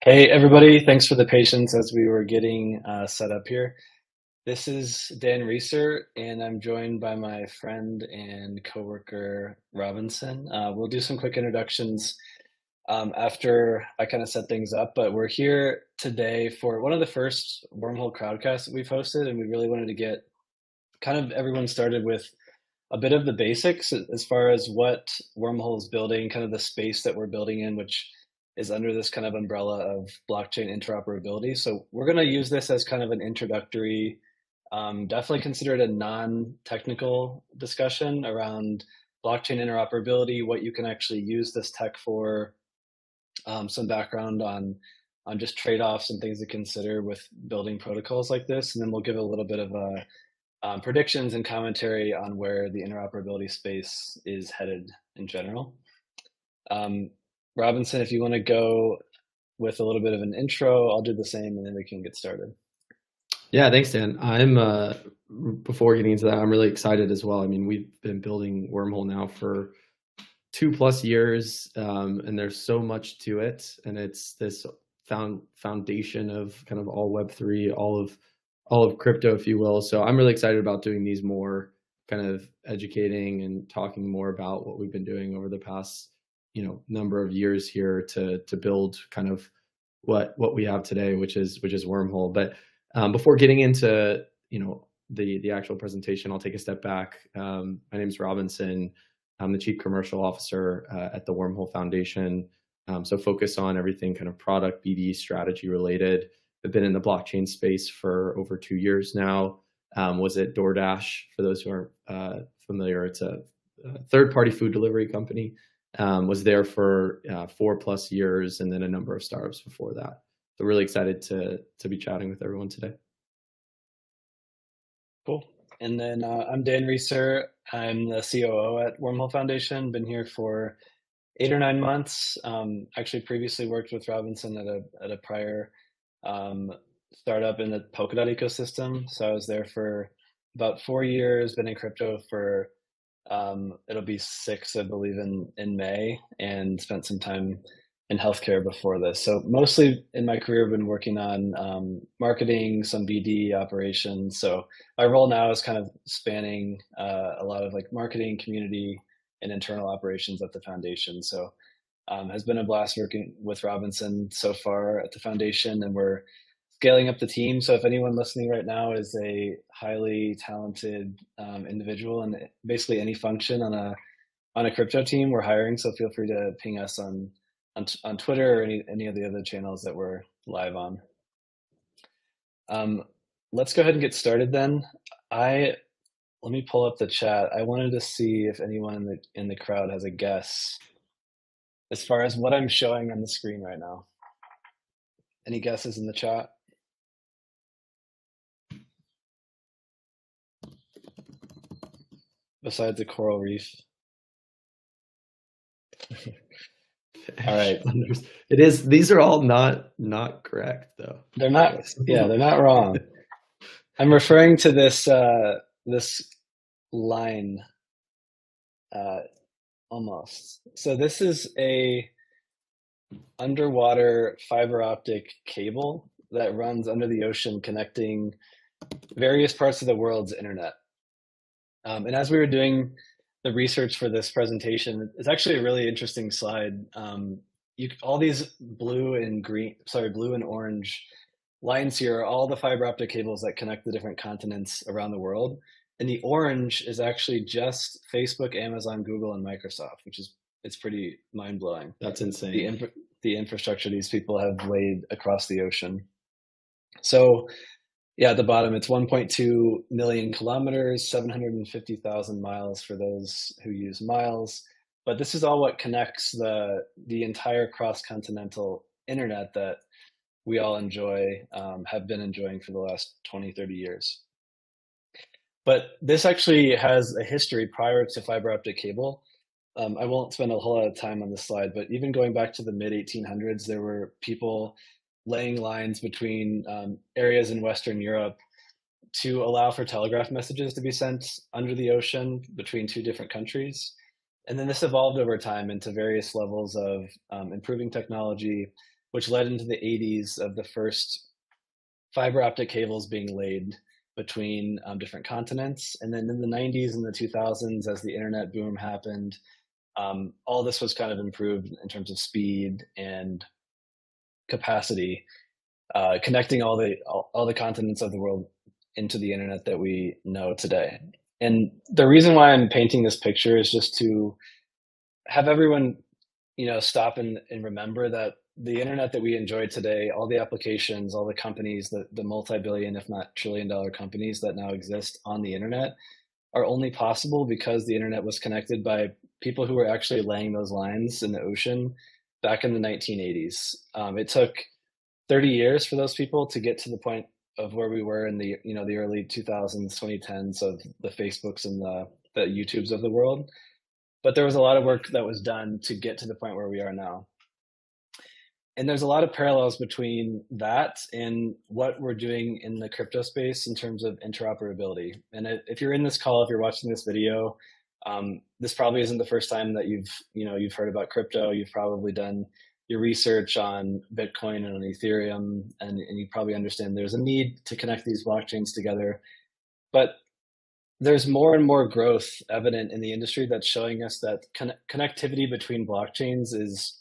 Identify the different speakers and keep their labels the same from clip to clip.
Speaker 1: Hey everybody, thanks for the patience as we were getting set up here. This is Dan Reeser, and I'm joined by my friend and coworker Robinson. We'll do some quick introductions after I kind of set things up, but we're here today for one of the first Wormhole crowdcasts that we've hosted, and we really wanted to get kind of everyone started with a bit of the basics as far as what Wormhole is building, kind of the space that we're building in, which is under this kind of umbrella of blockchain interoperability. So we're going to use this as kind of an introductory, definitely consider it a non-technical discussion around blockchain interoperability, what you can actually use this tech for, some background on just trade-offs and things to consider with building protocols like this, and then we'll give a little bit of a predictions and commentary on where the interoperability space is headed in general. Robinson, if you want to go with a little bit of an intro, I'll do the same, and then we can get started.
Speaker 2: Yeah, thanks, Dan. Before getting into that, I'm really excited as well. I mean, we've been building Wormhole now for 2+ years, and there's so much to it, and it's this foundation of kind of all Web3, all of crypto, if you will. So I'm really excited about doing these more, kind of educating and talking more about what we've been doing over the past, number of years here to build kind of what we have today, which is Wormhole. But before getting into the actual presentation, I'll take a step back. My name is Robinson. I'm the Chief Commercial Officer at the Wormhole Foundation. So focus on everything kind of product, BD, strategy related. I've been in the blockchain space for over 2 years now. Was at DoorDash, for those who aren't familiar. It's a third-party food delivery company. Was there for 4+ years, and then a number of startups before that. So really excited to be chatting with everyone today.
Speaker 1: Cool. And then I'm Dan Reeser. I'm the COO at Wormhole Foundation. Been here for 8 or 9 months. Actually previously worked with Robinson at a prior startup in the Polkadot ecosystem. So I was there for about 4 years, been in crypto for it'll be 6, I believe, in May, and spent some time in healthcare before this. So mostly in my career, I've been working on marketing, some BD operations. So my role now is kind of spanning a lot of like marketing, community, and internal operations at the foundation. So has been a blast working with Robinson so far at the foundation, and we're scaling up the team. So if anyone listening right now is a highly talented individual in basically any function on a crypto team, we're hiring. So feel free to ping us on Twitter or any of the other channels that we're live on. Let's go ahead and get started then. Let me pull up the chat. I wanted to see if anyone in the crowd has a guess as far as what I'm showing on the screen right now. Any guesses in the chat? Besides the coral reef. All right.
Speaker 2: It is. These are all not correct though.
Speaker 1: They're not. Yeah, they're not wrong. I'm referring to this this line. Almost. So this is a underwater fiber optic cable that runs under the ocean, connecting various parts of the world's internet. And as we were doing the research for this presentation, it's actually a really interesting slide. All these blue and orange lines here are all the fiber optic cables that connect the different continents around the world. And the orange is actually just Facebook, Amazon, Google, and Microsoft, it's pretty mind-blowing.
Speaker 2: That's insane.
Speaker 1: The infrastructure these people have laid across the ocean. So yeah, at the bottom, it's 1.2 million kilometers, 750,000 miles for those who use miles. But this is all what connects the entire cross-continental internet that we all enjoy, have been enjoying for the last 20, 30 years. But this actually has a history prior to fiber optic cable. I won't spend a whole lot of time on this slide, but even going back to the mid-1800s, there were people laying lines between areas in Western Europe to allow for telegraph messages to be sent under the ocean between 2 different countries. And then this evolved over time into various levels of improving technology, which led into the 80s of the first fiber optic cables being laid between different continents. And then in the 90s and the 2000s, as the internet boom happened, all this was kind of improved in terms of speed and capacity, connecting all the continents of the world into the internet that we know today. And the reason why I'm painting this picture is just to have everyone, stop and remember that the internet that we enjoy today, all the applications, all the companies, the multi-billion, if not trillion-dollar companies that now exist on the internet are only possible because the internet was connected by people who were actually laying those lines in the ocean back in the 1980s. It took 30 years for those people to get to the point of where we were in the early 2000s, 2010s of the Facebooks and the YouTubes of the world. But there was a lot of work that was done to get to the point where we are now. And there's a lot of parallels between that and what we're doing in the crypto space in terms of interoperability. And if you're in this call, if you're watching this video, this probably isn't the first time that you've heard about crypto. You've probably done your research on Bitcoin and on Ethereum, and you probably understand there's a need to connect these blockchains together. But there's more and more growth evident in the industry that's showing us that connectivity between blockchains is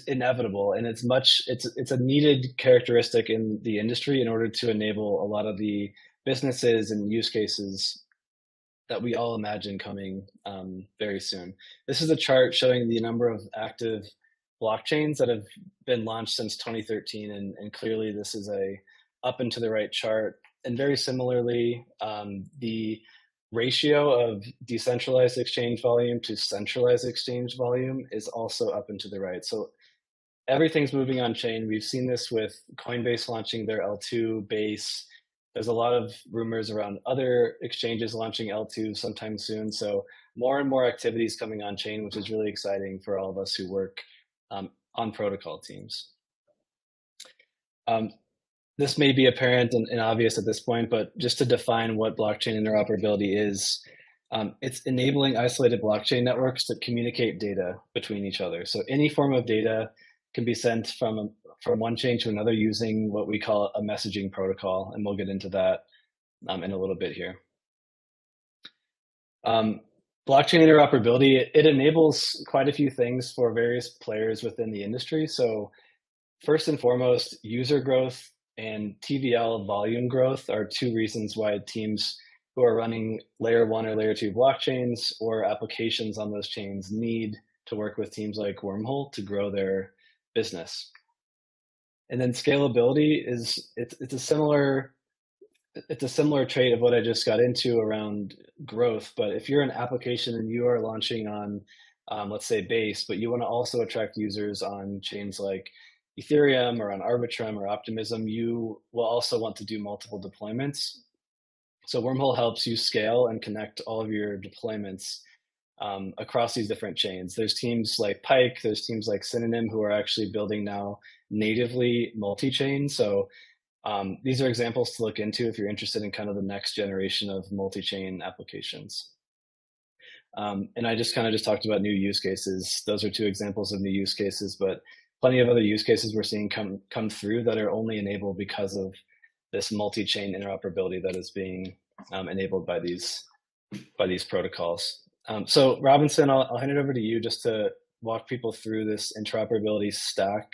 Speaker 1: inevitable, and it's a needed characteristic in the industry in order to enable a lot of the businesses and use cases that we all imagine coming very soon. This is a chart showing the number of active blockchains that have been launched since 2013, and clearly this is a up and to the right chart. And very similarly, the ratio of decentralized exchange volume to centralized exchange volume is also up and to the right. So everything's moving on chain. We've seen this with Coinbase launching their L2 base. There's a lot of rumors around other exchanges launching L2 sometime soon. So more and more activities coming on chain, which is really exciting for all of us who work on protocol teams. This may be apparent and obvious at this point, but just to define what blockchain interoperability is, it's enabling isolated blockchain networks to communicate data between each other. So any form of data can be sent from one chain to another using what we call a messaging protocol, and we'll get into that in a little bit here. Blockchain interoperability, it enables quite a few things for various players within the industry. So first and foremost, user growth and TVL volume growth are two reasons why teams who are running layer 1 or layer 2 blockchains or applications on those chains need to work with teams like Wormhole to grow their business. And then scalability it's a similar trait of what I just got into around growth. But if you're an application and you are launching on, let's say Base, but you want to also attract users on chains like Ethereum or on Arbitrum or Optimism, you will also want to do multiple deployments. So Wormhole helps you scale and connect all of your deployments across these different chains. There's teams like Pyth, there's teams like Synonym who are actually building now natively multi-chain. So these are examples to look into if you're interested in kind of the next generation of multi-chain applications. And I just talked about new use cases. Those are two examples of new use cases, but plenty of other use cases we're seeing come through that are only enabled because of this multi-chain interoperability that is being enabled by these protocols. So Robinson, I'll hand it over to you just to walk people through this interoperability stack,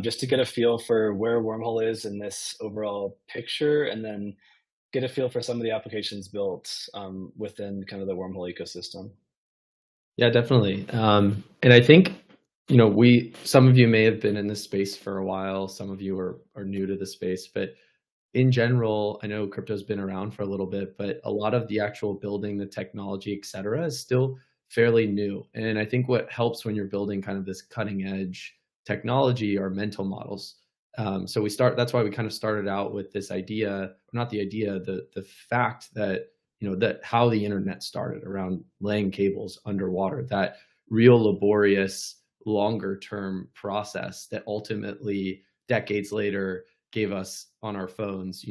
Speaker 1: just to get a feel for where Wormhole is in this overall picture, and then get a feel for some of the applications built within kind of the Wormhole ecosystem.
Speaker 2: Yeah, definitely. And I think, some of you may have been in this space for a while. Some of you are new to the space, but in general, I know crypto's been around for a little bit, but a lot of the actual building, the technology, et cetera, is still fairly new. And I think what helps when you're building kind of this cutting edge technology are mental models. So that's why we kind of started out with this idea, not the idea, the fact that, that how the internet started around laying cables underwater, that real laborious, longer term process that ultimately decades later gave us on our phones,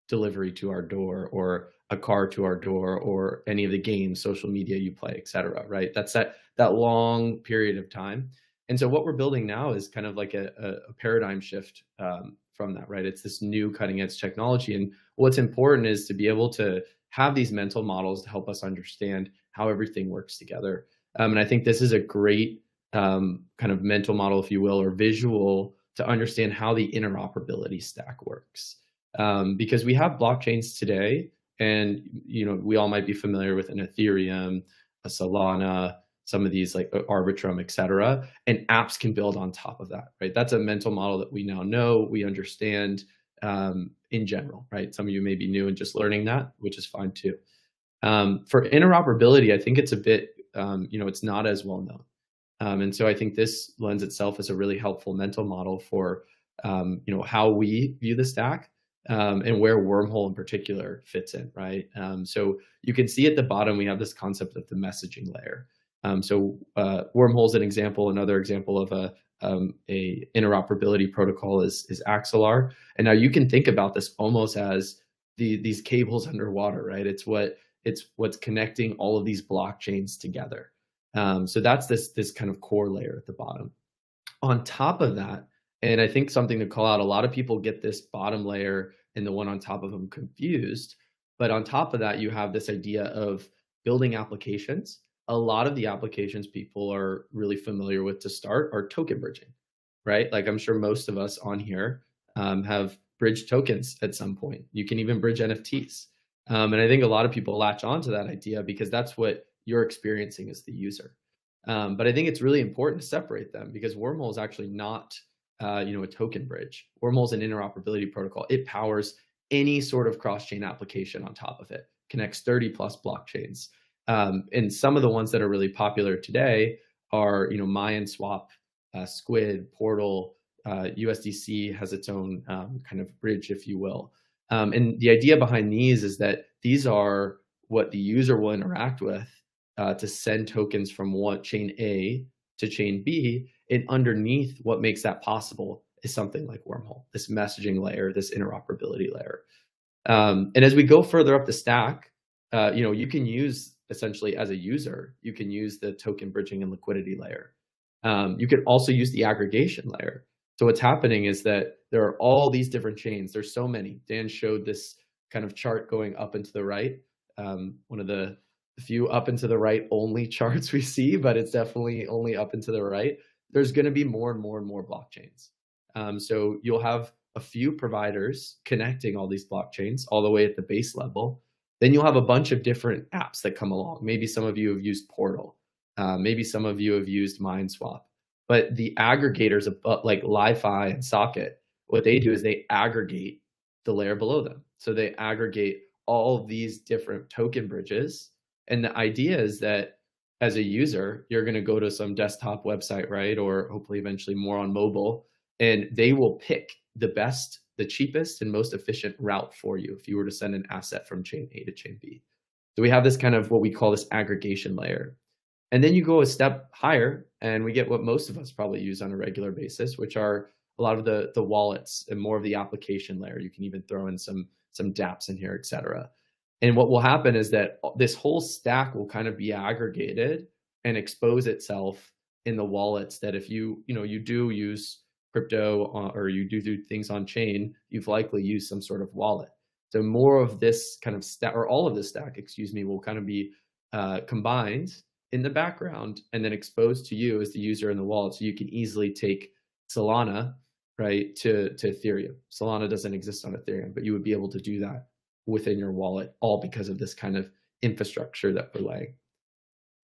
Speaker 2: delivery to our door, or a car to our door or any of the games, social media you play, et cetera, right? That's that long period of time. And so what we're building now is kind of like a paradigm shift from that, right? It's this new cutting edge technology. And what's important is to be able to have these mental models to help us understand how everything works together. And I think this is a great kind of mental model, if you will, or visual to understand how the interoperability stack works. Because we have blockchains today, and we all might be familiar with an Ethereum, a Solana, some of these like Arbitrum, et cetera, and apps can build on top of that, right? That's a mental model that we now know, we understand in general, right? Some of you may be new and just learning that, which is fine too. For interoperability, I think it's a bit, it's not as well known. And so I think this lends itself as a really helpful mental model for, how we view the stack and where Wormhole in particular fits in, right? So you can see at the bottom, we have this concept of the messaging layer. Wormhole is an example. Another example of a interoperability protocol is Axelar. And now you can think about this almost as these cables underwater, right? It's what's connecting all of these blockchains together. So that's this kind of core layer at the bottom. On top of that, and I think something to call out, a lot of people get this bottom layer and the one on top of them confused. But on top of that, you have this idea of building applications. A lot of the applications people are really familiar with to start are token bridging, right? Like I'm sure most of us on here have bridged tokens at some point. You can even bridge NFTs. And I think a lot of people latch onto that idea because that's what you're experiencing as the user. But I think it's really important to separate them because Wormhole is actually not a token bridge. Wormhole is an interoperability protocol. It powers any sort of cross-chain application on top of it, connects 30 plus blockchains. And some of the ones that are really popular today are, Uniswap, Squid, Portal, USDC has its own kind of bridge, if you will. And the idea behind these is that these are what the user will interact with to send tokens from one chain A to chain B. And underneath what makes that possible is something like Wormhole, this messaging layer, this interoperability layer. And as we go further up the stack, you can use essentially as a user, you can use the token bridging and liquidity layer. You can also use the aggregation layer. So what's happening is that there are all these different chains. There's so many. Dan showed this kind of chart going up and to the right. One of the few up and to the right only charts we see, but it's definitely only up and to the right. There's going to be more and more and more blockchains. So you'll have a few providers connecting all these blockchains all the way at the base level. Then you'll have a bunch of different apps that come along. Maybe some of you have used Portal. Maybe some of you have used Mineswap. But the aggregators like Li-Fi and Socket, what they do is they aggregate the layer below them. So they aggregate all of these different token bridges. And the idea is that as a user, you're going to go to some desktop website, right? Or hopefully eventually more on mobile. And they will pick the best, the cheapest and most efficient route for you if you were to send an asset from chain A to chain B. So we have this kind of what we call this aggregation layer. And then you go a step higher and we get what most of us probably use on a regular basis, which are a lot of the wallets and more of the application layer. You can even throw in some dApps in here, et cetera. And what will happen is that this whole stack will kind of be aggregated and expose itself in the wallets that if you do use crypto or you do things on chain, you've likely used some sort of wallet. So more of this kind of stack, or all of this stack, will kind of be combined in the background and then exposed to you as the user in the wallet. So you can easily take Solana, right, to Ethereum. Solana doesn't exist on Ethereum, but you would be able to do that within your wallet, all because of this kind of infrastructure that we're laying.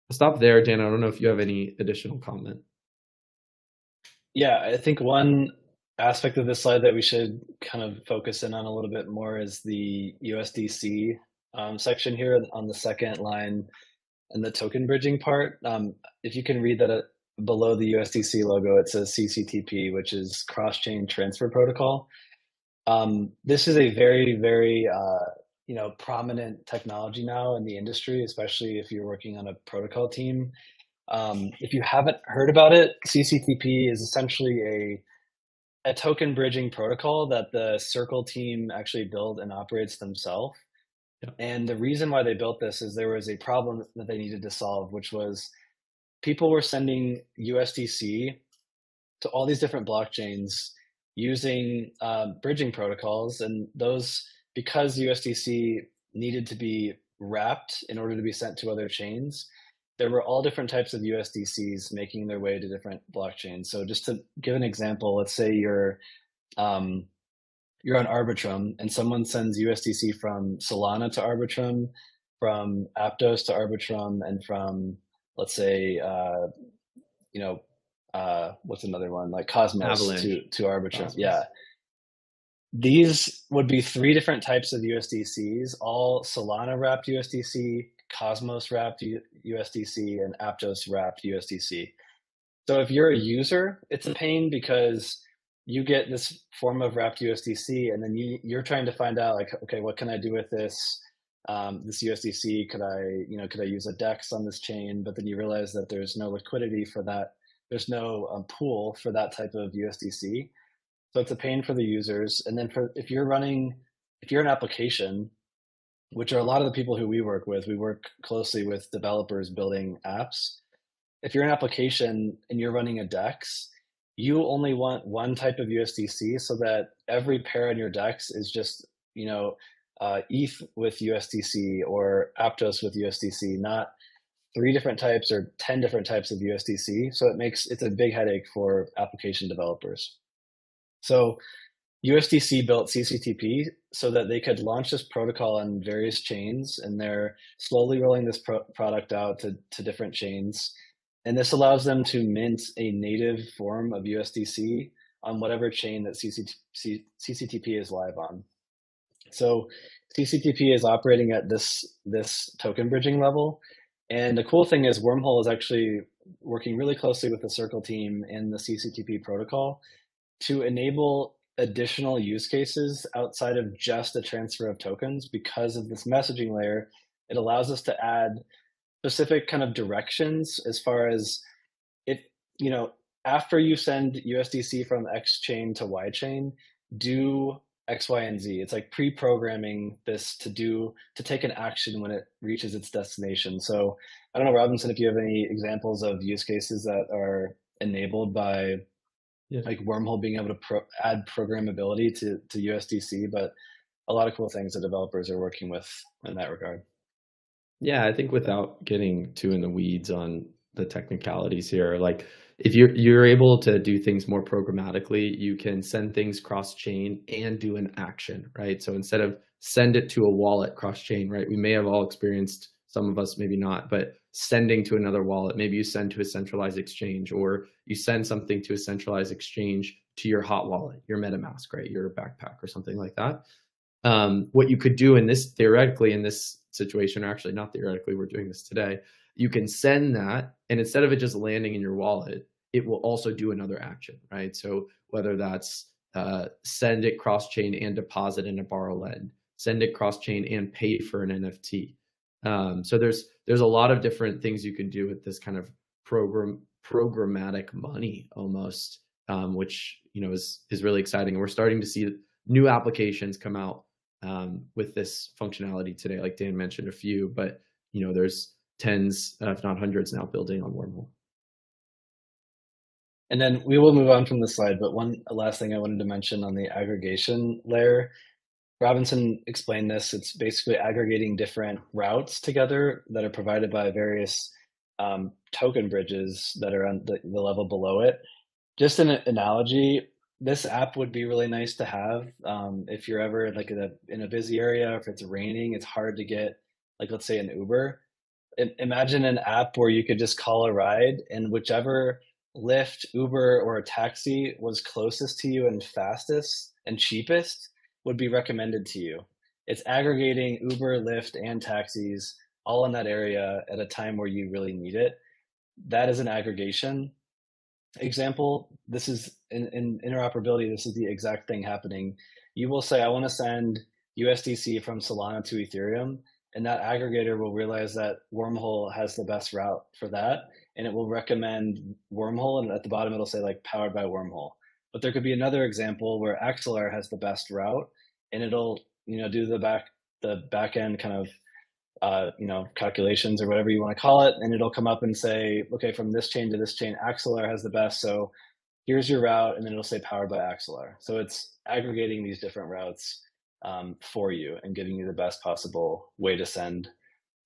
Speaker 2: I'll stop there, Dan. I don't know if you have any additional comment.
Speaker 1: Yeah, I think one aspect of this slide that we should kind of focus in on a little bit more is the USDC section here on the second line and the token bridging part. If you can read that below the USDC logo, it says CCTP, which is cross-chain transfer protocol. This is a very, very prominent technology now in the industry, especially if you're working on a protocol team. If you haven't heard about it, CCTP is essentially a token bridging protocol that the Circle team actually built and operates themselves.
Speaker 2: Yeah.
Speaker 1: And the reason why they built this is there was a problem that they needed to solve, which was people were sending USDC to all these different blockchains using bridging protocols, and those, because USDC needed to be wrapped in order to be sent to other chains, there were all different types of USDCs making their way to different blockchains. So just to give an example, let's say um, you're on Arbitrum and someone sends USDC from Solana to Arbitrum, from Aptos to Arbitrum, and from, let's say, what's another one, like Cosmos
Speaker 2: Avalanche,
Speaker 1: to Arbitrum. Yeah.
Speaker 2: Cosmos.
Speaker 1: These would be three different types of USDCs, all Solana wrapped USDC, Cosmos wrapped USDC, and Aptos wrapped USDC. So if you're a user, it's a pain because you get this form of wrapped USDC, and then you're trying to find out, like, okay, what can I do with this? This USDC, could I use a DEX on this chain? But then you realize that there's no liquidity for that. There's no pool for that type of USDC. So it's a pain for the users. And then if you're an application, which are a lot of the people who we work closely with developers building apps. If you're an application and you're running a DEX, you only want one type of USDC so that every pair on your DEX is just, ETH with USDC or Aptos with USDC, not three different types or 10 different types of USDC. So it's a big headache for application developers. So USDC built CCTP so that they could launch this protocol on various chains, and they're slowly rolling this product out to different chains. And this allows them to mint a native form of USDC on whatever chain that CCTP is live on. So CCTP is operating at this token bridging level. And the cool thing is Wormhole is actually working really closely with the Circle team and the CCTP protocol to enable additional use cases outside of just the transfer of tokens. Because of this messaging layer, it allows us to add specific kind of directions as far as if, after you send USDC from X chain to Y chain, do X, Y, and Z. It's like pre-programming this to take an action when it reaches its destination. So I don't know, Robinson, if you have any examples of use cases that are enabled by like Wormhole being able to add programmability to USDC, but a lot of cool things that developers are working with in that regard.
Speaker 2: Yeah, I think without getting too in the weeds on the technicalities here, like if you're able to do things more programmatically, you can send things cross-chain and do an action, right? So instead of send it to a wallet cross-chain, right? We may have all experienced, some of us maybe not, but sending to another wallet. Maybe you send to a centralized exchange, or you send something to a centralized exchange to your hot wallet, your MetaMask, right? Your backpack or something like that. What you could do theoretically in this situation, or actually not theoretically, we're doing this today, you can send that, and instead of it just landing in your wallet, it will also do another action, right? So whether that's send it cross-chain and deposit in a borrow lend, send it cross-chain and pay for an NFT. So there's a lot of different things you can do with this kind of programmatic money almost, which is really exciting. And we're starting to see new applications come out with this functionality today. Like Dan mentioned a few, but there's tens, if not hundreds now building on Wormhole.
Speaker 1: And then we will move on from this slide, but one last thing I wanted to mention on the aggregation layer. Robinson explained this. It's basically aggregating different routes together that are provided by various token bridges that are on the level below it. Just an analogy, this app would be really nice to have if you're ever like in a busy area, if it's raining, it's hard to get, like, let's say an Uber. Imagine an app where you could just call a ride, and whichever Lyft, Uber, or a taxi was closest to you and fastest and cheapest would be recommended to you. It's aggregating Uber, Lyft, and taxis all in that area at a time where you really need it. That is an aggregation example. This is in interoperability. This is the exact thing happening. You will say, I want to send USDC from Solana to Ethereum, and that aggregator will realize that Wormhole has the best route for that, and it will recommend Wormhole, and at the bottom it'll say like powered by Wormhole. But there could be another example where Axelar has the best route, and it'll do the the backend kind of calculations or whatever you want to call it, and it'll come up and say, okay, from this chain to this chain, Axelar has the best. So here's your route, and then it'll say powered by Axelar. So it's aggregating these different routes for you and giving you the best possible way to send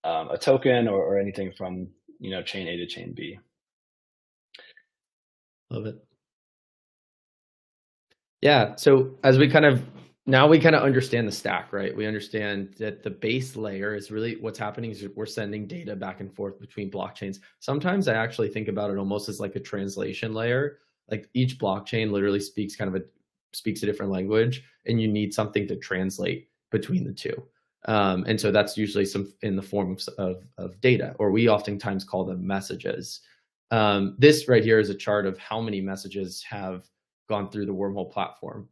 Speaker 1: a token or anything from chain A to chain B.
Speaker 2: Love it. Yeah. So as we kind of understand the stack, right? We understand that the base layer is really what's happening is we're sending data back and forth between blockchains. Sometimes I actually think about it almost as like a translation layer. Like each blockchain literally speaks a different language, and you need something to translate between the two. And so that's usually in the form of data, or we oftentimes call them messages. This right here is a chart of how many messages have gone through the Wormhole platform.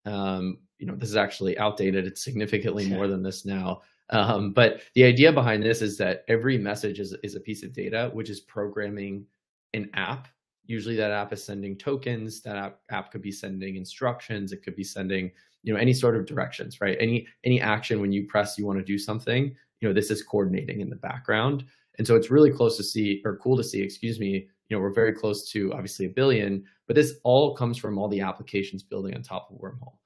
Speaker 2: This is actually outdated. It's significantly more than this now. But the idea behind this is that every message is a piece of data, which is programming an app. Usually that app is sending tokens. That app could be sending instructions. It could be sending, any sort of directions, right? Any action when you press, you want to do something, this is coordinating in the background. And so it's really cool to see, we're very close to obviously 1 billion, but this all comes from all the applications building on top of Wormhole,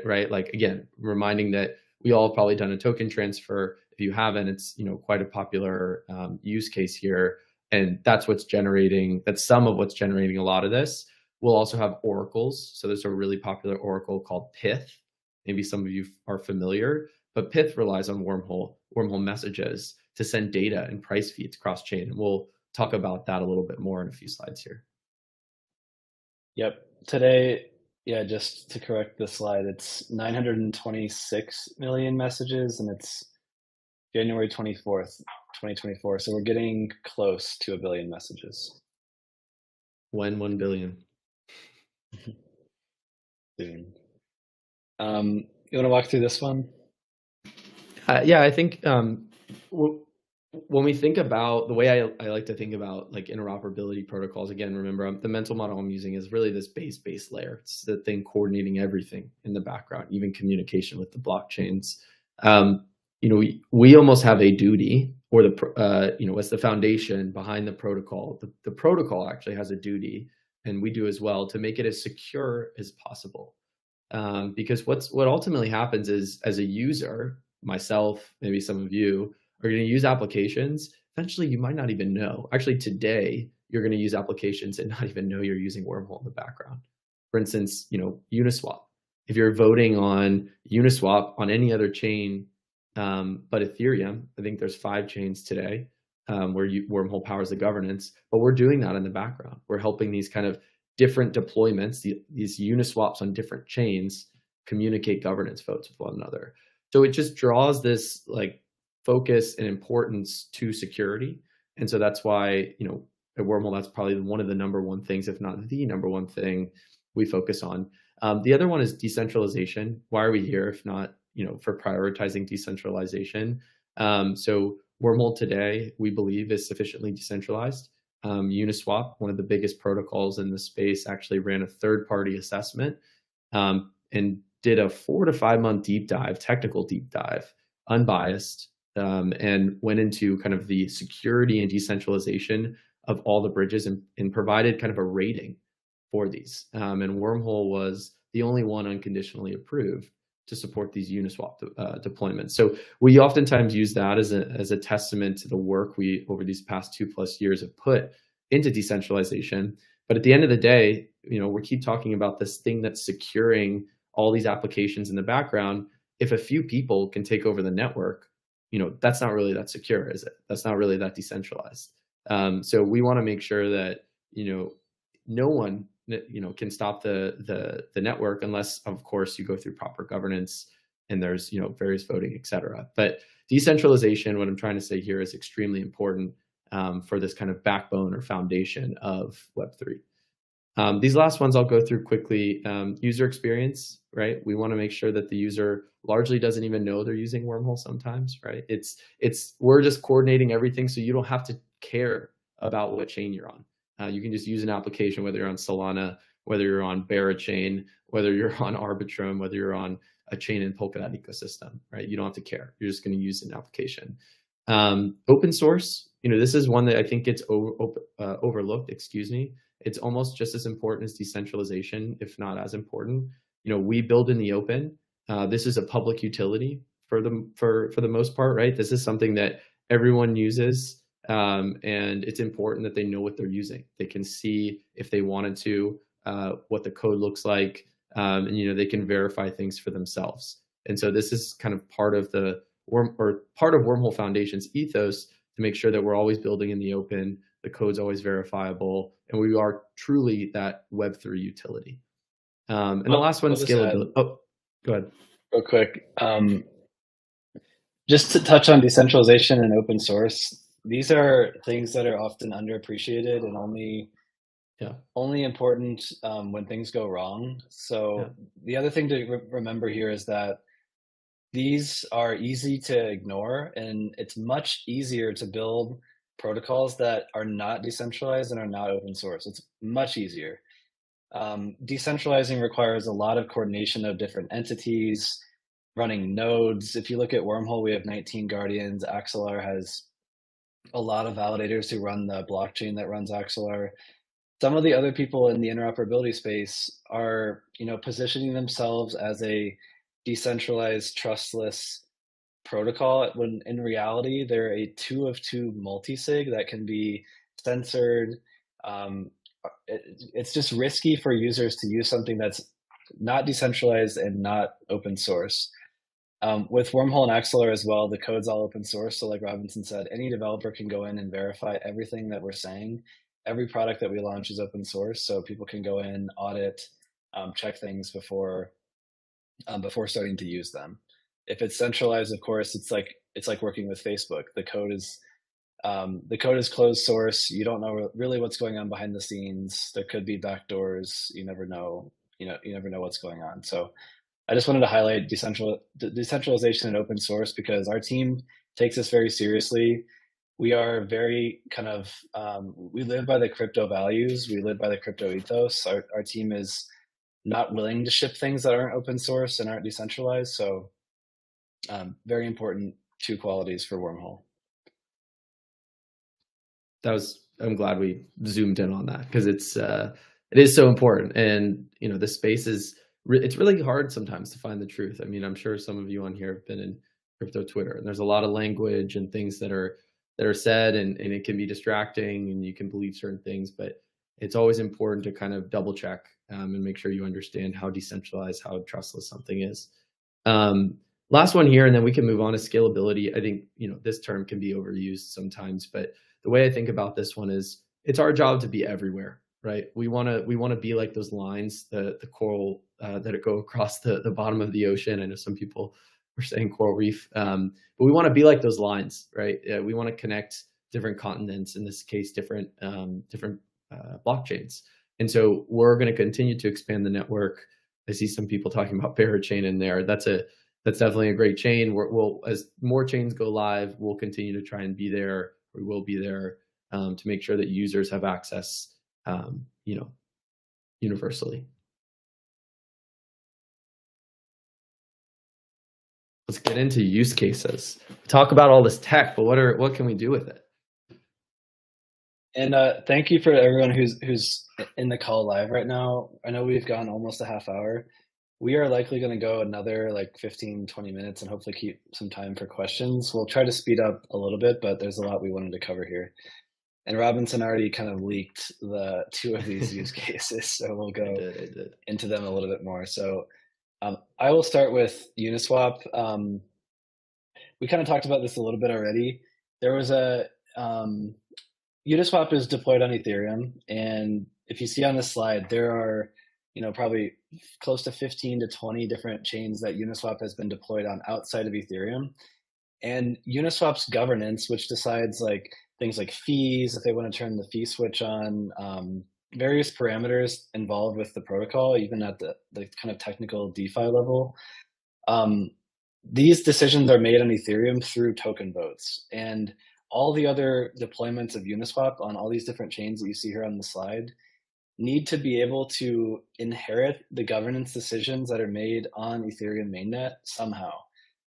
Speaker 2: right? Like, again, reminding that we all have probably done a token transfer. If you haven't, it's, quite a popular use case here. And that's some of what's generating a lot of this. We'll also have oracles. So there's a really popular oracle called Pyth. Maybe some of you are familiar, but Pyth relies on Wormhole messages to send data and price feeds cross chain. And we'll talk about that a little bit more in a few slides here.
Speaker 1: Yep. Today, just to correct the slide, it's 926 million messages, and it's January 24th, 2024. So we're getting close to 1 billion messages.
Speaker 2: When 1 billion?
Speaker 1: Soon. You want to walk through this one?
Speaker 2: Yeah, I think when we think about the way I like to think about like interoperability protocols, again, remember the mental model I'm using is really this base layer. It's the thing coordinating everything in the background, even communication with the blockchains. We almost have a duty, or as the foundation behind the protocol. The protocol actually has a duty, and we do as well, to make it as secure as possible. Because what ultimately happens is, as a user, myself, maybe some of you, are going to use applications. Eventually, you might not even know. Actually, today, you're going to use applications and not even know you're using Wormhole in the background. For instance, Uniswap. If you're voting on Uniswap on any other chain but Ethereum, I think there's 5 chains today where Wormhole powers the governance, but we're doing that in the background. We're helping these kind of different deployments, these Uniswaps on different chains, communicate governance votes with one another. So it just draws this like focus and importance to security. And so that's why, at Wormhole, that's probably one of the number one things, if not the number one thing we focus on. The other one is decentralization. Why are we here if not, for prioritizing decentralization? So Wormhole today, we believe, is sufficiently decentralized. Uniswap, one of the biggest protocols in the space, actually ran a third-party assessment and did a 4 to 5 month technical deep dive, unbiased, and went into kind of the security and decentralization of all the bridges and provided kind of a rating for these. And Wormhole was the only one unconditionally approved to support these Uniswap deployments. So we oftentimes use that as a testament to the work we, over these past 2+ years, have put into decentralization. But at the end of the day, we keep talking about this thing that's securing all these applications in the background. If a few people can take over the network, that's not really that secure, is it? That's not really that decentralized. So we want to make sure that, no one, can stop the network unless, of course, you go through proper governance and there's, various voting, et cetera. But decentralization, what I'm trying to say here, is extremely important for this kind of backbone or foundation of Web3. These last ones I'll go through quickly. User experience, right? We want to make sure that the user largely doesn't even know they're using Wormhole sometimes, right? We're just coordinating everything, so you don't have to care about what chain you're on. You can just use an application, whether you're on Solana, whether you're on Berachain, whether you're on Arbitrum, whether you're on a chain in Polkadot ecosystem, right? You don't have to care. You're just going to use an application. Open source, this is one that I think gets overlooked, excuse me. It's almost just as important as decentralization, if not as important. We build in the open. This is a public utility for the most part, right? This is something that everyone uses, and it's important that they know what they're using. They can see if they wanted to, what the code looks like, and they can verify things for themselves. And so this is kind of part of part of Wormhole Foundation's ethos to make sure that we're always building in the open, the code's always verifiable, and we are truly that Web3 utility. And the last one, scalability. Oh, go ahead.
Speaker 1: Real quick. Just to touch on decentralization and open source, these are things that are often underappreciated and only important when things go wrong. So the other thing to remember here is that these are easy to ignore, and it's much easier to build protocols that are not decentralized and are not open source. It's much easier. Decentralizing requires a lot of coordination of different entities, running nodes. If you look at Wormhole, we have 19 guardians. Axelar has a lot of validators who run the blockchain that runs Axelar. Some of the other people in the interoperability space are, positioning themselves as a decentralized, trustless protocol, when in reality, they're a 2 of 2 multisig that can be censored. It's just risky for users to use something that's not decentralized and not open source. With Wormhole and Axelar as well, the code's all open source. So like Robinson said, any developer can go in and verify everything that we're saying. Every product that we launch is open source, so people can go in, audit, check things before starting to use them. If it's centralized, of course, it's like working with Facebook. The code is closed source. You don't know really what's going on behind the scenes. There could be backdoors. You never know. You never know what's going on. So I just wanted to highlight decentralization and open source because our team takes this very seriously. We are very we live by the crypto values. We live by the crypto ethos. Our team is not willing to ship things that aren't open source and aren't decentralized. So very important 2 qualities for Wormhole.
Speaker 2: I'm glad we zoomed in on that because it is so important. And, the space it's really hard sometimes to find the truth. I mean, I'm sure some of you on here have been in crypto Twitter, and there's a lot of language and things that are said, and it can be distracting, and you can believe certain things, but it's always important to kind of double check and make sure you understand how decentralized, how trustless something is. Last one here, and then we can move on to scalability. I think, this term can be overused sometimes, but the way I think about this one is it's our job to be everywhere, right? We want to be like those lines, the coral that go across the bottom of the ocean. I know some people were saying coral reef, but we want to be like those lines, right? We want to connect different continents, in this case, different blockchains. And so we're going to continue to expand the network. I see some people talking about Parachain in there. That's definitely a great chain. We'll as more chains go live, we'll continue to try and be there. We will be there to make sure that users have access, universally. Let's get into use cases. Talk about all this tech, but what can we do with it?
Speaker 1: And thank you for everyone who's in the call live right now. I know we've gone almost a half hour. We are likely going to go another 15, 20 minutes and hopefully keep some time for questions. We'll try to speed up a little bit, but there's a lot we wanted to cover here. And Robinson already kind of leaked the 2 of these use cases, so we'll go into them a little bit more. So I will start with Uniswap. We kind of talked about this a little bit already. There was Uniswap is deployed on Ethereum, and if you see on this slide, there are probably close to 15 to 20 different chains that Uniswap has been deployed on outside of Ethereum. And Uniswap's governance, which decides things like fees, if they want to turn the fee switch on, various parameters involved with the protocol, even at the kind of technical DeFi level. These decisions are made on Ethereum through token votes. And all the other deployments of Uniswap on all these different chains that you see here on the slide, need to be able to inherit the governance decisions that are made on Ethereum mainnet somehow.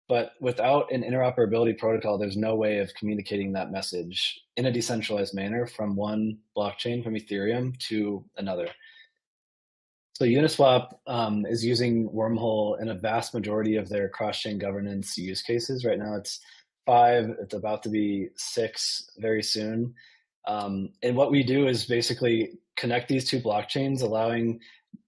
Speaker 1: But without an interoperability protocol, there's no way of communicating that message in a decentralized manner from one blockchain, from Ethereum to another. So Uniswap is using Wormhole in a vast majority of their cross-chain governance use cases. Right now it's 5, it's about to be 6 very soon. And what we do is basically connect these two blockchains, allowing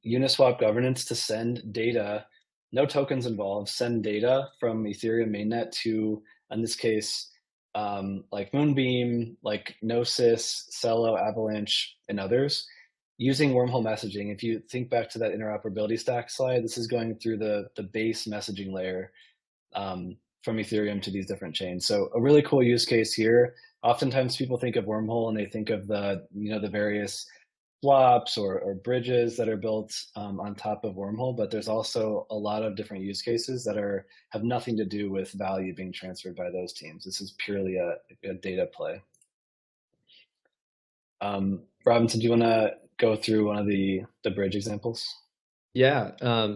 Speaker 1: Uniswap governance to send data, no tokens involved, send data from Ethereum mainnet to, in this case, like Moonbeam, like Gnosis, Celo, Avalanche, and others, using Wormhole messaging. If you think back to that interoperability stack slide, this is going through the base messaging layer from Ethereum to these different chains. So a really cool use case here. Oftentimes people think of Wormhole and they think of the, the various swaps or bridges that are built on top of Wormhole, but there's also a lot of different use cases that have nothing to do with value being transferred by those teams. This is purely a data play. Robinson, do you want to go through one of the bridge examples?
Speaker 2: Yeah.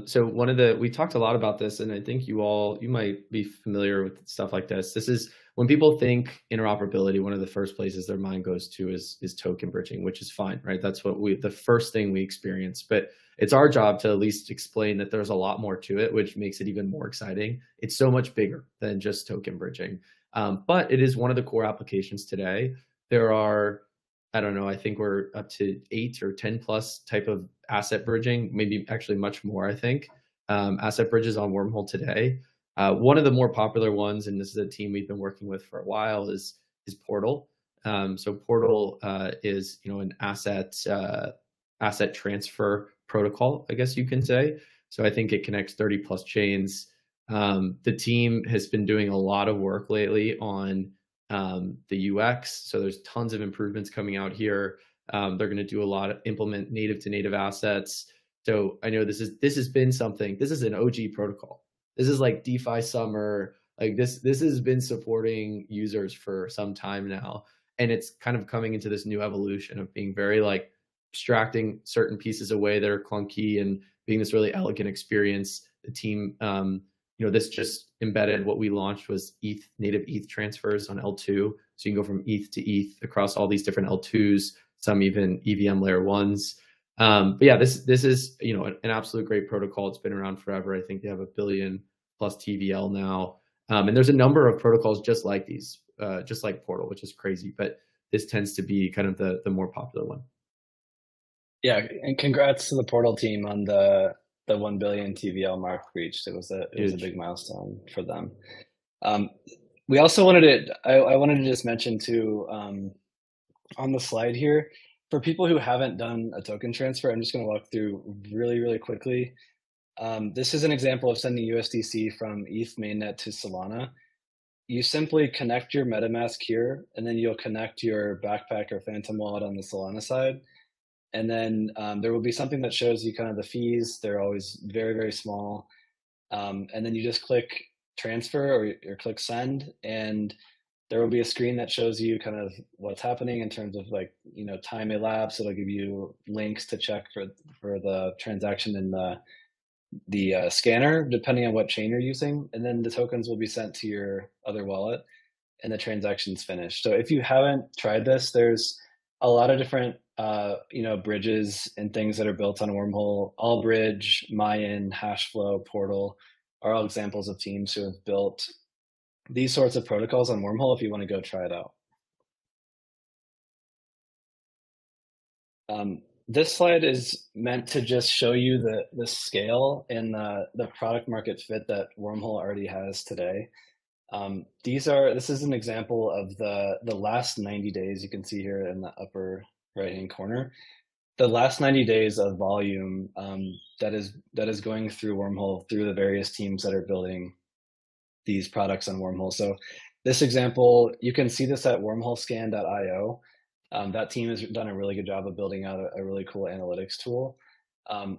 Speaker 2: So we talked a lot about this, and I think you might be familiar with stuff like this. This is when people think interoperability, one of the first places their mind goes to is token bridging, which is fine, right? That's the first thing we experience. But it's our job to at least explain that there's a lot more to it, which makes it even more exciting. It's so much bigger than just token bridging. But it is one of the core applications today. There are, I don't know, I think we're up to 8 or 10 plus type of asset bridging, maybe actually much more, I think, asset bridges on Wormhole today. One of the more popular ones, and this is a team we've been working with for a while, is Portal. So Portal is an asset transfer protocol, I guess you can say. So I think it connects 30 plus chains. The team has been doing a lot of work lately on the UX. So there's tons of improvements coming out here. They're going to do a lot of implement native to native assets. So I know this has been something. This is an OG protocol. This is like DeFi summer. Like this has been supporting users for some time now, and it's kind of coming into this new evolution of being very like abstracting certain pieces away that are clunky and being this really elegant experience. The team, this just embedded what we launched was native ETH transfers on L2. So you can go from ETH to ETH across all these different L2s, some even EVM layer 1s. But yeah, this is an absolute great protocol. It's been around forever. I think they have 1 billion plus TVL now. And there's a number of protocols just like these, just like Portal, which is crazy. But this tends to be kind of the more popular one.
Speaker 1: Yeah, and congrats to the Portal team on the 1 billion TVL mark reached. It was a big milestone for them. We also I wanted to just mention too, on the slide here, for people who haven't done a token transfer, I'm just going to walk through really, really quickly. This is an example of sending USDC from ETH mainnet to Solana. You simply connect your MetaMask here, and then you'll connect your Backpack or Phantom wallet on the Solana side. And then there will be something that shows you kind of the fees. They're always very, very small. And then you just click transfer or click send, and there will be a screen that shows you kind of what's happening in terms of like, time elapsed. It'll give you links to check for the transaction in the scanner, depending on what chain you're using. And then the tokens will be sent to your other wallet and the transaction's finished. So if you haven't tried this, there's a lot of different bridges and things that are built on Wormhole. Allbridge, Mayan, Hashflow, Portal are all examples of teams who have built these sorts of protocols on Wormhole if you want to go try it out. This slide is meant to just show you the scale and the product market fit that Wormhole already has today. This is an example of the last 90 days. You can see here in the upper right-hand corner, the last 90 days of volume that is going through Wormhole through the various teams that are building these products on Wormhole. So this example, you can see this at wormholescan.io. That team has done a really good job of building out a really cool analytics tool.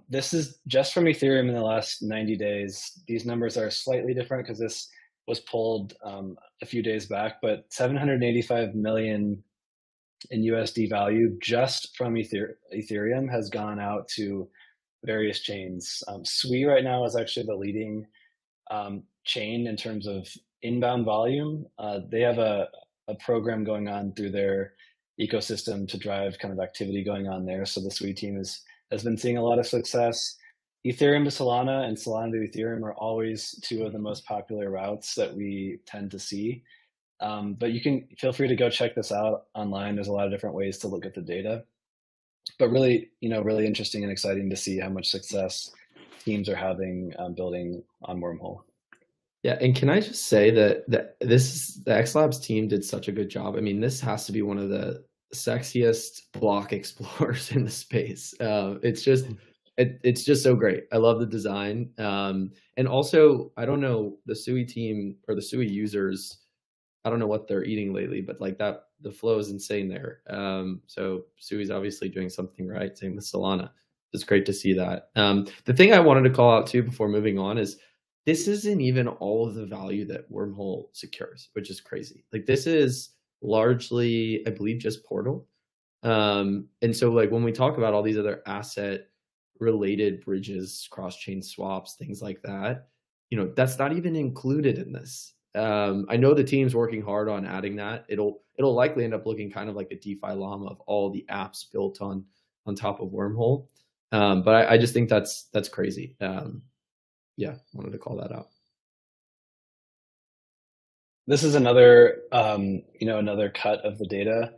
Speaker 1: This is just from Ethereum in the last 90 days. These numbers are slightly different because this was pulled a few days back, but 785 million in USD value just from Ethereum has gone out to various chains. Sui right now is actually the leading chain in terms of inbound volume. They have a program going on through their ecosystem to drive kind of activity going on there. So the Sui team has been seeing a lot of success. Ethereum to Solana and Solana to Ethereum are always two of the most popular routes that we tend to see. But you can feel free to go check this out online. There's a lot of different ways to look at the data. But really, really interesting and exciting to see how much success teams are having building on Wormhole.
Speaker 2: Yeah, and can I just say that the X Labs team did such a good job. I mean, this has to be one of the sexiest block explorers in the space. It's just so great. I love the design, and also I don't know the Sui team or the Sui users. I don't know what they're eating lately, but like that, the flow is insane there. So Sui's obviously doing something right. Same with Solana. It's great to see that. The thing I wanted to call out too before moving on is this isn't even all of the value that Wormhole secures, which is crazy. Like this is largely, I believe, just Portal. And so like when we talk about all these other asset related bridges, cross-chain swaps, things like that, that's not even included in this. I know the team's working hard on adding that. It'll likely end up looking kind of like a DeFi llama of all the apps built on top of Wormhole. But I just think that's crazy. Yeah, wanted to call that out.
Speaker 1: This is another, another cut of the data.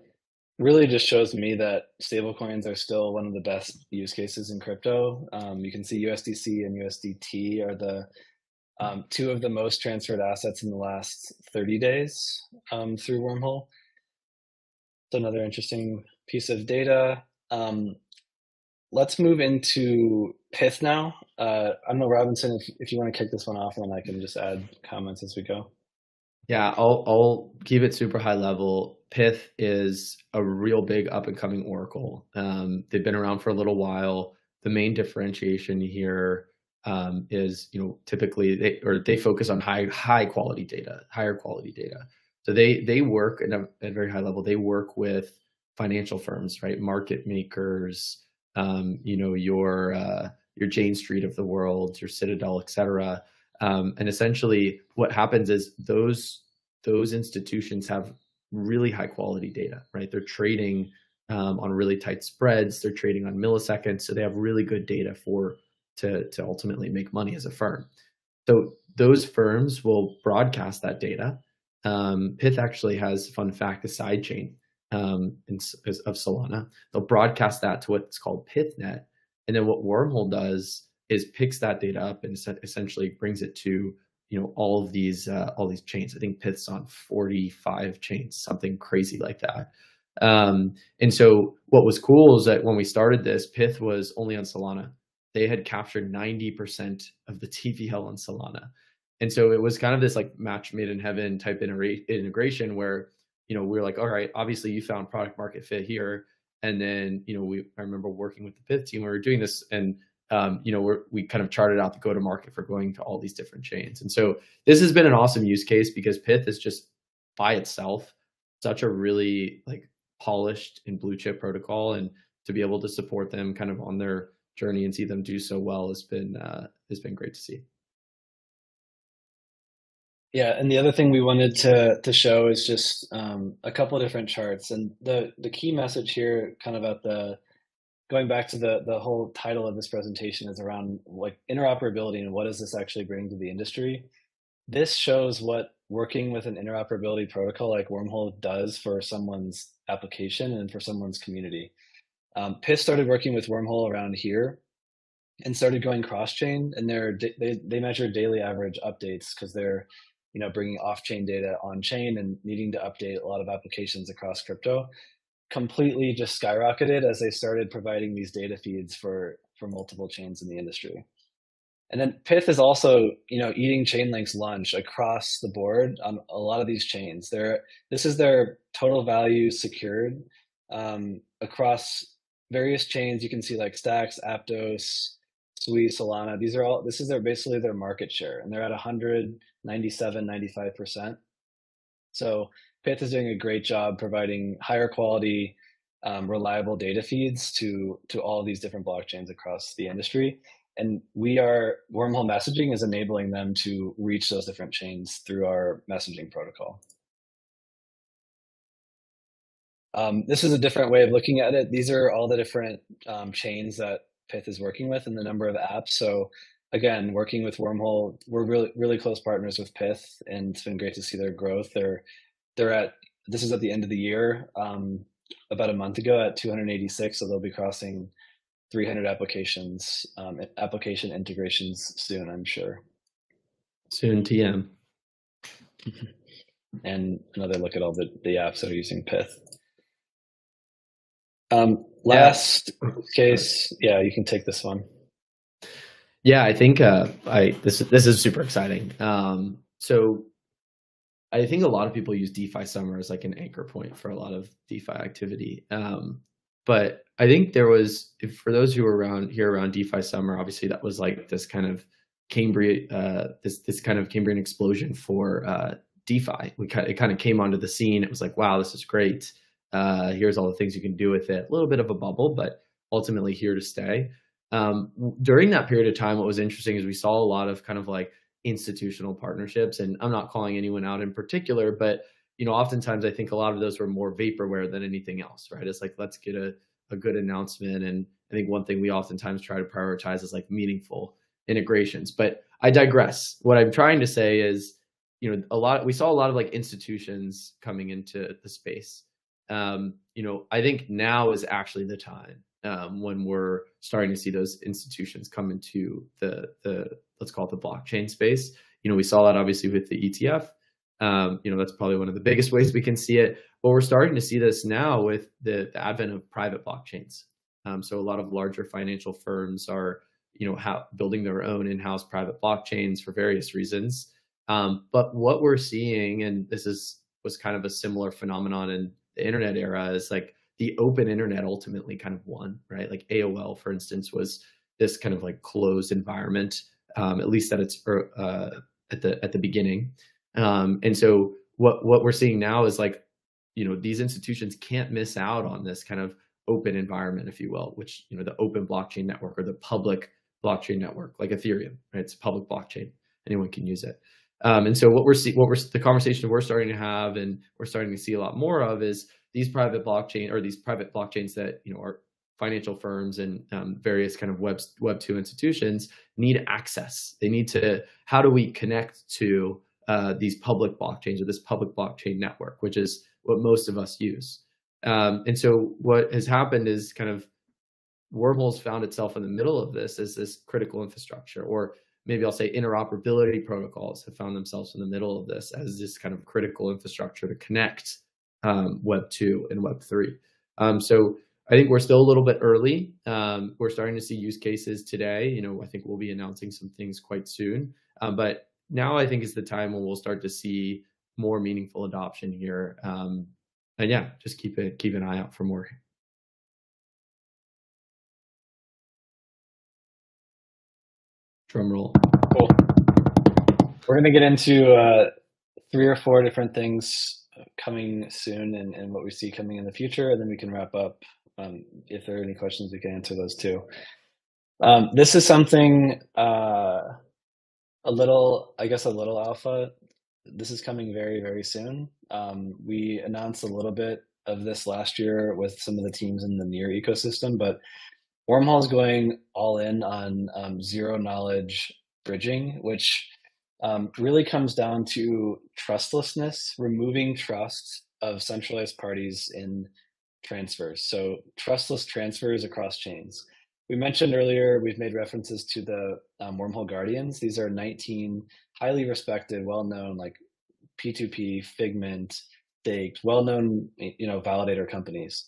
Speaker 1: Really just shows me that stablecoins are still one of the best use cases in crypto. You can see USDC and USDT are the two of the most transferred assets in the last 30 days through Wormhole. It's another interesting piece of data. Let's move into Pyth now. I don't know, Robinson, if you want to kick this one off, and then I can just add comments as we go.
Speaker 2: Yeah, I'll keep it super high level. Pyth is a real big up and coming oracle. They've been around for a little while. The main differentiation here is, typically they focus on higher quality data. So they work at a very high level. They work with financial firms, right? Market makers, your Jane Street of the world, your Citadel, et cetera. And essentially what happens is those institutions have really high quality data, right? They're trading on really tight spreads. They're trading on milliseconds. So they have really good data to ultimately make money as a firm. So those firms will broadcast that data. Pyth actually has, fun fact, a side chain of Solana. They'll broadcast that to what's called PythNet. And then what Wormhole does is picks that data up and essentially brings it to all these chains. I think Pyth's on 45 chains, something crazy like that. And so what was cool is that when we started this, Pyth was only on Solana. They had captured 90% of the TVL on Solana. And so it was kind of this like match made in heaven type integration where, we were like, all right, obviously you found product market fit here. And then, I remember working with the Pyth team, we were doing this and, we kind of charted out the go-to-market for going to all these different chains. And so this has been an awesome use case because Pyth is just by itself such a really like polished and blue chip protocol, and to be able to support them kind of on their journey and see them do so well has been great to see.
Speaker 1: Yeah, and the other thing we wanted to show is just a couple of different charts, and the key message here, kind of at the going back to the whole title of this presentation, is around like interoperability and what does this actually bring to the industry. This shows what working with an interoperability protocol like Wormhole does for someone's application and for someone's community. Pyth started working with Wormhole around here and started going cross-chain, and they measure daily average updates because they're bringing off-chain data on-chain and needing to update a lot of applications across crypto. Completely just skyrocketed as they started providing these data feeds for multiple chains in the industry. And then Pyth is also, eating Chainlink's lunch across the board on a lot of these chains. This is their total value secured across various chains. You can see like Stacks, Aptos, Sui, Solana. This is basically their market share, and they're at 197, 95%. So Pyth is doing a great job providing higher quality, reliable data feeds to all these different blockchains across the industry. And Wormhole Messaging is enabling them to reach those different chains through our messaging protocol. This is a different way of looking at it. These are all the different chains that Pyth is working with and the number of apps. So again, working with Wormhole, we're really close partners with Pyth, and it's been great to see their growth. This is at the end of the year, about a month ago at 286, so they'll be crossing 300 application integrations soon, I'm sure.
Speaker 2: Soon TM.
Speaker 1: And another look at all the apps that are using Pyth. Last case, yeah, you can take this one.
Speaker 2: Yeah, I think this is super exciting. So I think a lot of people use DeFi Summer as like an anchor point for a lot of DeFi activity. But I think there was, for those who were around DeFi Summer, obviously that was like this kind of Cambrian, this kind of Cambrian explosion for DeFi. It kind of came onto the scene. It was like, wow, this is great. Here's all the things you can do with it. A little bit of a bubble, but ultimately here to stay. During that period of time, what was interesting is we saw a lot of kind of like institutional partnerships, and I'm not calling anyone out in particular, but oftentimes I think a lot of those were more vaporware than anything else, right? It's like, let's get a good announcement. And I think one thing we oftentimes try to prioritize is like meaningful integrations. But I digress. What I'm trying to say is, we saw a lot of like institutions coming into the space. I think now is actually the time when we're starting to see those institutions come into the let's call it the blockchain space. We saw that obviously with the ETF. That's probably one of the biggest ways we can see it. But we're starting to see this now with the advent of private blockchains. So a lot of larger financial firms are, building their own in-house private blockchains for various reasons. But what we're seeing, and was kind of a similar phenomenon in the internet era, is like the open internet ultimately kind of won, right? Like AOL, for instance, was this kind of like closed environment, at least at the beginning. And so what we're seeing now is like, these institutions can't miss out on this kind of open environment, if you will, which, the open blockchain network or the public blockchain network, like Ethereum, right? It's a public blockchain. Anyone can use it. And so the conversation we're starting to have, and we're starting to see a lot more of, is these private blockchains that, are financial firms and various kind of Web 2 institutions need access. They need to, how do we connect to these public blockchains or this public blockchain network, which is what most of us use. And so what has happened is kind of Wormhole's found itself in the middle of this as this critical infrastructure, or maybe I'll say interoperability protocols have found themselves in the middle of this as this kind of critical infrastructure to connect Web 2 and Web 3. So I think we're still a little bit early. We're starting to see use cases today. I think we'll be announcing some things quite soon. But now I think is the time when we'll start to see more meaningful adoption here. And yeah, just keep an eye out for more. Drum roll.
Speaker 1: Cool. We're going to get into 3 or 4 different things coming soon and what we see coming in the future, and then we can wrap up. If there are any questions, we can answer those too. This is something a little alpha. This is coming very, very soon. We announced a little bit of this last year with some of the teams in the Near ecosystem, but Wormhole is going all in on zero knowledge bridging, which really comes down to trustlessness, removing trust of centralized parties in transfers. So trustless transfers across chains. We mentioned earlier, we've made references to the Wormhole Guardians. These are 19 highly respected, well-known, like P2P, Figment, Staked, well-known, validator companies.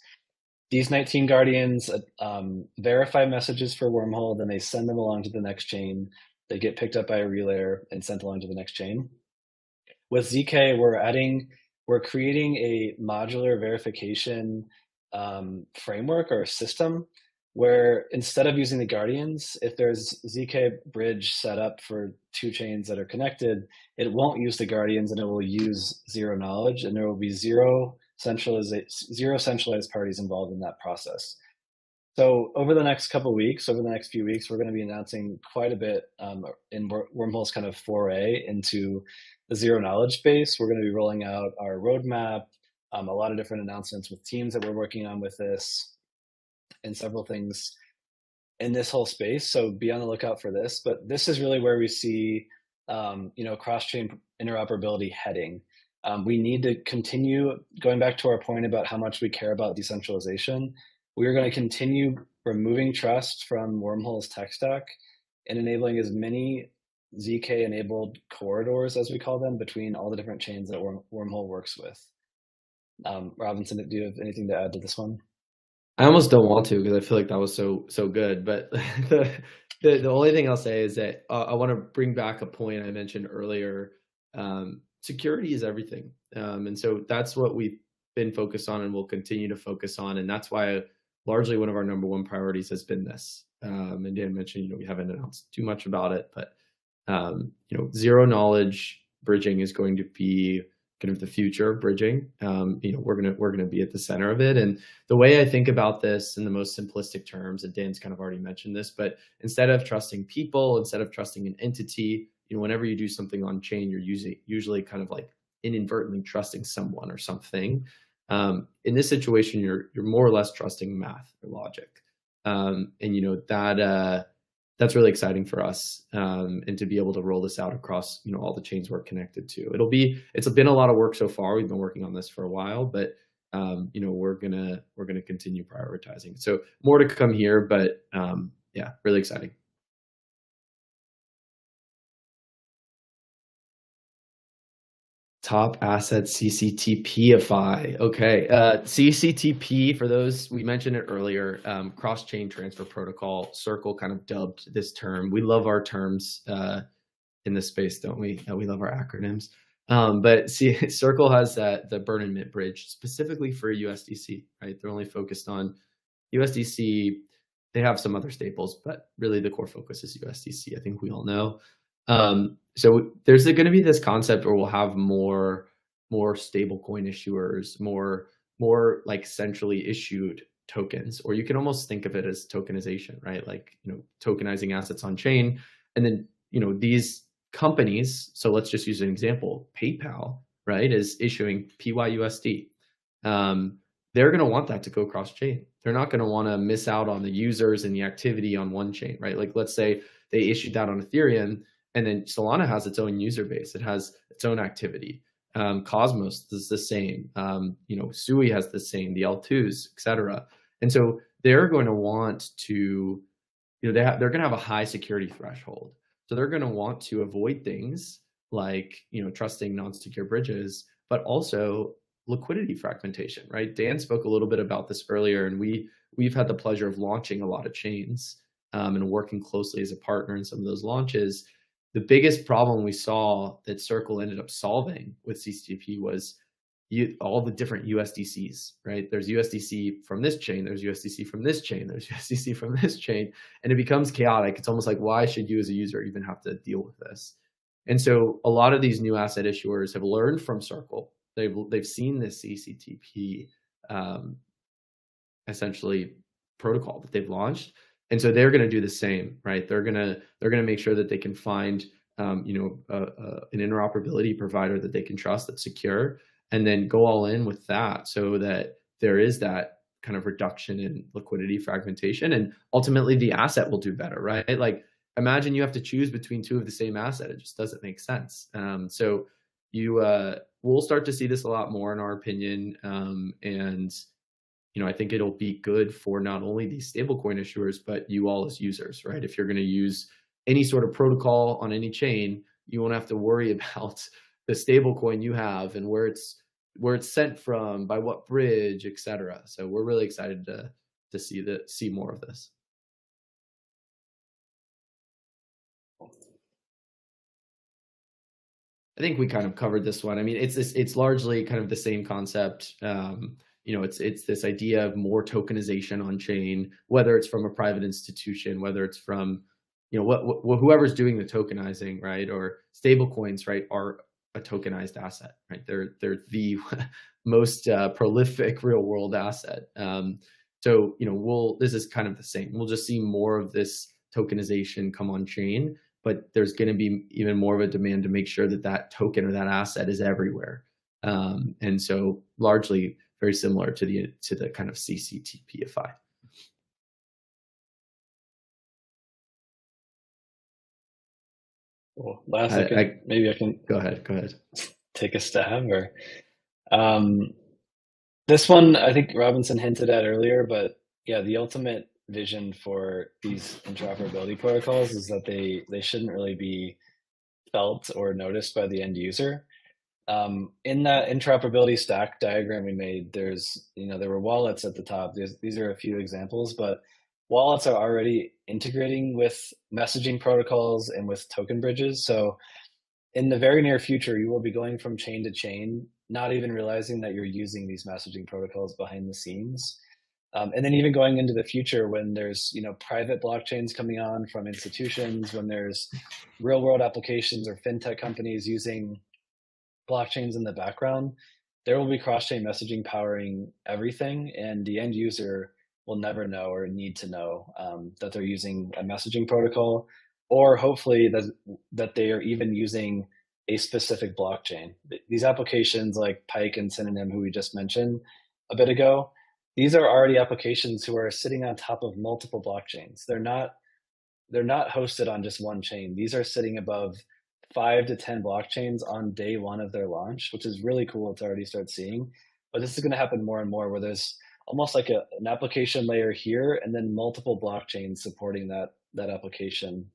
Speaker 1: These 19 Guardians verify messages for Wormhole, then they send them along to the next chain. They get picked up by a relayer and sent along to the next chain. With ZK, we're creating a modular verification framework or a system where instead of using the guardians, if there's ZK bridge set up for two chains that are connected, it won't use the guardians and it will use zero knowledge, and there will be zero centralized parties involved in that process. So over the next few weeks, we're going to be announcing quite a bit in Wormhole's kind of foray into the zero knowledge space. We're going to be rolling out our roadmap, a lot of different announcements with teams that we're working on with this, and several things in this whole space. So be on the lookout for this. But this is really where we see, cross-chain interoperability heading. We need to continue going back to our point about how much we care about decentralization. We are going to continue removing trust from Wormhole's tech stack and enabling as many ZK-enabled corridors, as we call them, between all the different chains that Wormhole works with. Robinson, do you have anything to add to this one?
Speaker 2: I almost don't want to, because I feel like that was so good. But the only thing I'll say is that I want to bring back a point I mentioned earlier. Security is everything, and so that's what we've been focused on and will continue to focus on, and that's why largely one of our number one priorities has been this. And Dan mentioned, we haven't announced too much about it, but zero knowledge bridging is going to be kind of the future of bridging. We're gonna be at the center of it. And the way I think about this in the most simplistic terms, and Dan's kind of already mentioned this, but instead of trusting people, instead of trusting an entity, whenever you do something on chain, you're usually kind of like inadvertently trusting someone or something. In this situation, you're more or less trusting math or logic, and that's really exciting for us, and to be able to roll this out across all the chains we're connected to. It's been a lot of work so far. We've been working on this for a while, but we're gonna continue prioritizing. So more to come here, but yeah, really exciting. Top asset CCTPify. Okay, CCTP, for those, we mentioned it earlier, cross-chain transfer protocol. Circle kind of dubbed this term. We love our terms in this space, don't we? We love our acronyms. But see, Circle has the burn and mint bridge specifically for USDC, right? They're only focused on USDC. They have some other staples, but really the core focus is USDC. I think we all know. So there's going to be this concept where we'll have more stablecoin issuers, more like centrally issued tokens, or you can almost think of it as tokenization, right? Like, tokenizing assets on chain. And then, these companies, so let's just use an example, PayPal, right, is issuing PYUSD. They're going to want that to go cross chain. They're not going to want to miss out on the users and the activity on one chain, right? Like, let's say they issued that on Ethereum, and then Solana has its own user base. It has its own activity. Cosmos is the same. Sui has the same, the L2s, etc. And so they're going to want to, they're going to have a high security threshold. So they're going to want to avoid things like, trusting non-secure bridges, but also liquidity fragmentation, right? Dan spoke a little bit about this earlier, and we've had the pleasure of launching a lot of chains and working closely as a partner in some of those launches. The biggest problem we saw that Circle ended up solving with CCTP was all the different USDCs, right? There's USDC from this chain, there's USDC from this chain, there's USDC from this chain, and it becomes chaotic. It's almost like, why should you as a user even have to deal with this? And so a lot of these new asset issuers have learned from Circle. They've seen this CCTP essentially protocol that they've launched. And so they're going to do the same, right? They're going to make sure that they can find, an interoperability provider that they can trust, that's secure, and then go all in with that, so that there is that kind of reduction in liquidity fragmentation, and ultimately the asset will do better, right? Like, imagine you have to choose between two of the same asset. It just doesn't make sense. So we'll start to see this a lot more, in our opinion, and I think it'll be good for not only these stablecoin issuers, but you all as users, right? If you're going to use any sort of protocol on any chain, you won't have to worry about the stablecoin you have and where it's sent from, by what bridge, etc. So we're really excited to see more of this. I think we kind of covered this one. I mean, it's largely kind of the same concept. it's this idea of more tokenization on chain, whether it's from a private institution, whether it's from whoever's doing the tokenizing, right? Or stable coins, right, are a tokenized asset, right? They're the most prolific real world asset. So this is kind of the same. We'll just see more of this tokenization come on chain, but there's going to be even more of a demand to make sure that that token or that asset is everywhere. And so largely very similar to the kind of CCTPify.
Speaker 1: Well, maybe I can
Speaker 2: go ahead.
Speaker 1: Take a stab. Or this one I think Robinson hinted at earlier, but yeah, the ultimate vision for these interoperability protocols is that they shouldn't really be felt or noticed by the end user. In that interoperability stack diagram we made, there were wallets at the top. These are a few examples, but wallets are already integrating with messaging protocols and with token bridges. So in the very near future, you will be going from chain to chain, not even realizing that you're using these messaging protocols behind the scenes. And then even going into the future when there's private blockchains coming on from institutions, when there's real world applications or fintech companies using blockchains in the background, there will be cross-chain messaging powering everything, and the end user will never know or need to know that they're using a messaging protocol, or hopefully that they are even using a specific blockchain. These applications like Pyth and Synonym, who we just mentioned a bit ago, these are already applications who are sitting on top of multiple blockchains. They're not hosted on just one chain. These are sitting above 5 to 10 blockchains on day one of their launch, which is really cool to already start seeing. But this is going to happen more and more, where there's almost like an application layer here, and then multiple blockchains supporting that application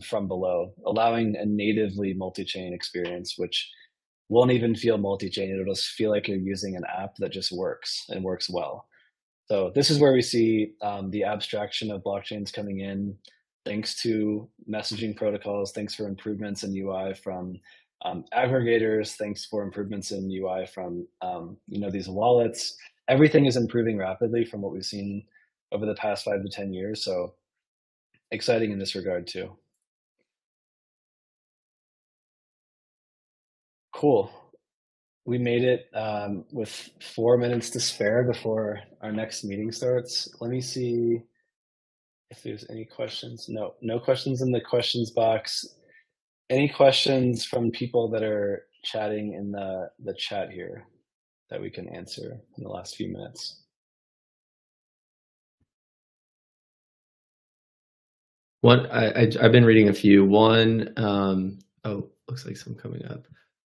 Speaker 1: from below, allowing a natively multi-chain experience, which won't even feel multi-chain. It'll just feel like you're using an app that just works and works well. So this is where we see the abstraction of blockchains coming in, thanks to messaging protocols, thanks for improvements in UI from aggregators, thanks for improvements in UI from these wallets. Everything is improving rapidly from what we've seen over the past 5 to 10 years. So exciting in this regard too. Cool. We made it with 4 minutes to spare before our next meeting starts. Let me see if there's any questions. No questions in the questions box. Any questions from people that are chatting in the chat here that we can answer in the last few minutes?
Speaker 2: I've been reading a few. One, looks like some coming up.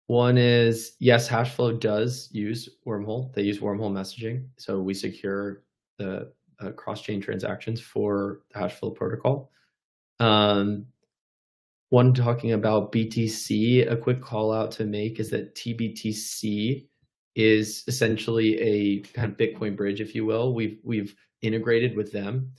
Speaker 2: One is, yes, Hashflow does use Wormhole. They use Wormhole messaging. So we secure the cross-chain transactions for the Hashflow protocol. One talking about BTC, a quick call out to make is that TBTC is essentially a kind of Bitcoin bridge, if you will. We've integrated with them.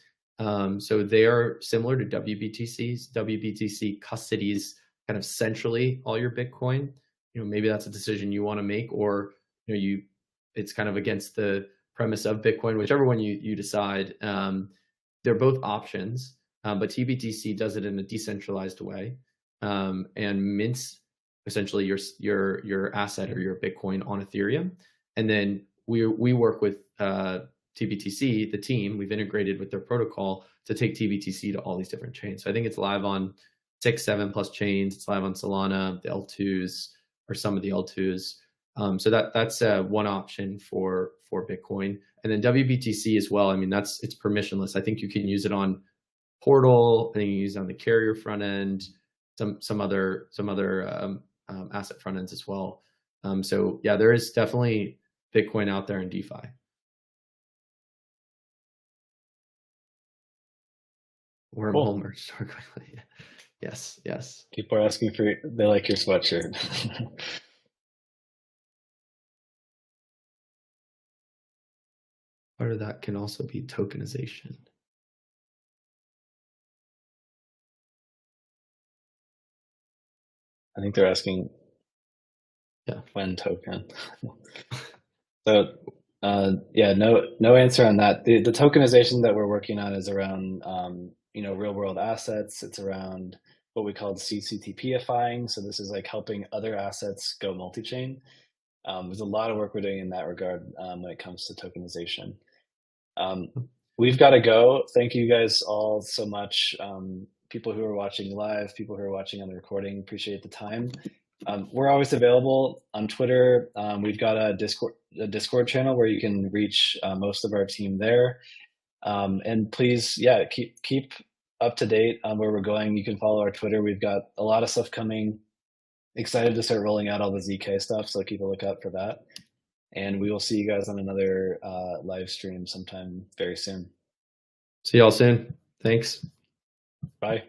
Speaker 2: So they are similar to WBTCs. WBTC custodies kind of centrally all your Bitcoin. Maybe that's a decision you want to make, or it's kind of against the premise of Bitcoin, whichever one you decide. They're both options, but TBTC does it in a decentralized way and mints essentially your asset or your Bitcoin on Ethereum. And then we work with TBTC, the team. We've integrated with their protocol to take TBTC to all these different chains. So I think it's live on 6, 7+ chains. It's live on Solana, the L2s, or some of the L2s. So that's one option for Bitcoin. And then WBTC as well. I mean, it's permissionless. I think you can use it on Portal. I think you can use it on the carrier front end, some other asset front ends as well. So yeah, there is definitely Bitcoin out there in DeFi. Wormhole merged quickly. Yes.
Speaker 1: People are asking they like your sweatshirt.
Speaker 2: Part of that can also be tokenization.
Speaker 1: I think they're asking when token. So Yeah, no answer on that. The tokenization that we're working on is around real world assets. It's around what we call CCTPifying. So this is like helping other assets go multi-chain. There's a lot of work we're doing in that regard when it comes to tokenization. We've got to go. Thank you guys all so much. People who are watching live, people who are watching on the recording, appreciate the time. We're always available on Twitter. We've got a Discord channel where you can reach most of our team there. And please, yeah, keep up to date on where we're going. You can follow our Twitter. We've got a lot of stuff coming. Excited to start rolling out all the ZK stuff, so keep a lookout for that. And we will see you guys on another live stream sometime very soon.
Speaker 2: See y'all soon. Thanks.
Speaker 1: Bye.